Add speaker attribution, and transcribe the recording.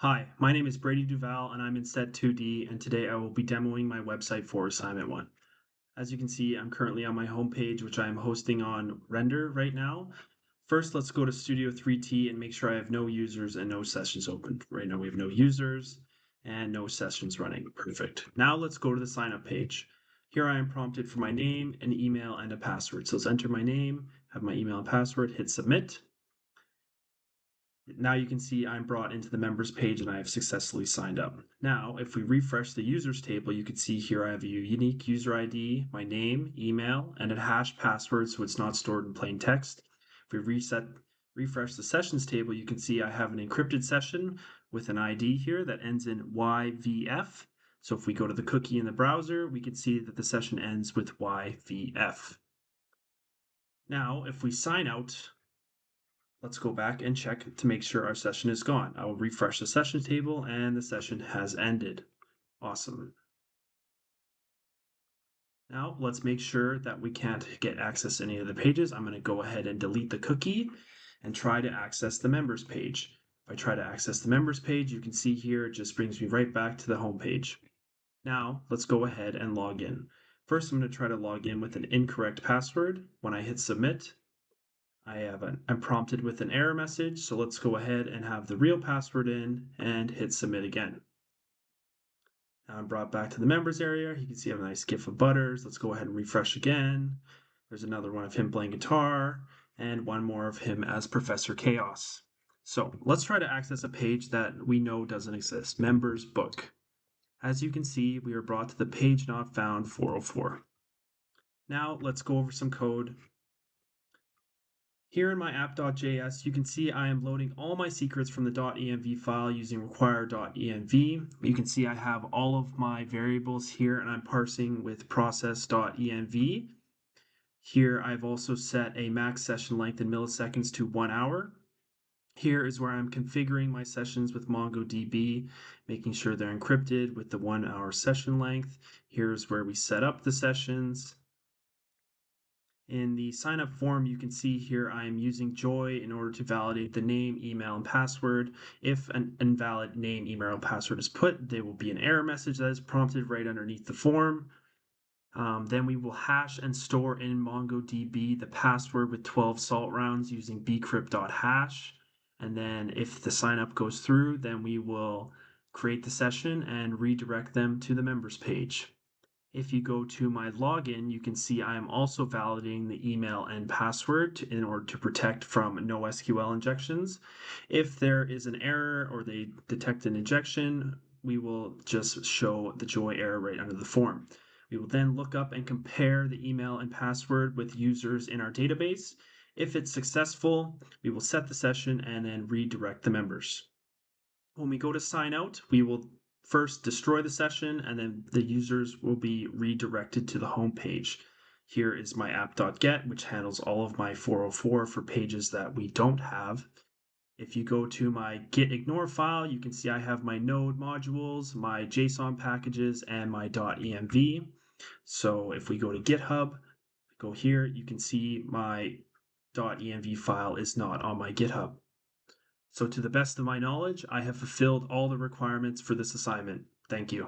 Speaker 1: Hi, my name is Brady Duval and I'm in Set 2D, and today I will be demoing my website for assignment 1. As you can see, I'm currently on my homepage, which I am hosting on Render right now. First, let's go to Studio 3T and make sure I have no users and no sessions open. Right now we have no users and no sessions running. Perfect. Now let's go to the sign up page. Here I am prompted for my name, an email, and a password. So let's enter my name, have my email and password, hit submit. Now you can see I'm brought into the members page and I have successfully signed up. Now, if we refresh the users table, you can see here I have a unique user ID, my name, email, and a hash password so it's not stored in plain text. If we refresh the sessions table, you can see I have an encrypted session with an ID here that ends in YVF. So if we go to the cookie in the browser, we can see that the session ends with YVF. Now, if we sign out, let's go back and check to make sure our session is gone. I will refresh the session table and the session has ended. Awesome. Now let's make sure that we can't get access to any of the pages. I'm going to go ahead and delete the cookie and try to access the members page. If I try to access the members page, you can see here it just brings me right back to the home page. Now let's go ahead and log in. First, I'm going to try to log in with an incorrect password. When I hit submit, I'm prompted with an error message, so let's go ahead and have the real password in and hit submit again. Now I'm brought back to the members area. You can see I have a nice GIF of Butters. Let's go ahead and refresh again. There's another one of him playing guitar and one more of him as Professor Chaos. So let's try to access a page that we know doesn't exist, members book. As you can see, we are brought to the page not found 404. Now let's go over some code. Here in my app.js, you can see I am loading all my secrets from the .env file using require.env. You can see I have all of my variables here and I'm parsing with process.env. Here I've also set a max session length in milliseconds to 1 hour. Here is where I'm configuring my sessions with MongoDB, making sure they're encrypted with the 1 hour session length. Here's where we set up the sessions. In the sign up form, you can see here I am using Joy in order to validate the name, email, and password. If an invalid name, email, and password is put, there will be an error message that is prompted right underneath the form. Then we will hash and store in MongoDB the password with 12 salt rounds using bcrypt.hash. And then if the sign up goes through, then we will create the session and redirect them to the members page. If you go to my login, you can see I am also validating the email and password in order to protect from NoSQL injections. If there is an error or they detect an injection, we will just show the joy error right under the form. We will then look up and compare the email and password with users in our database. If it's successful, we will set the session and then redirect the members. When we go to sign out, we will first destroy the session and then the users will be redirected to the home page. Here is my app.get, which handles all of my 404 for pages that we don't have. If you go to my git ignore file, you can see I have my node modules, my JSON packages, and my .env. So if we go to GitHub, go here, you can see my .env file is not on my GitHub. So to the best of my knowledge, I have fulfilled all the requirements for this assignment. Thank you.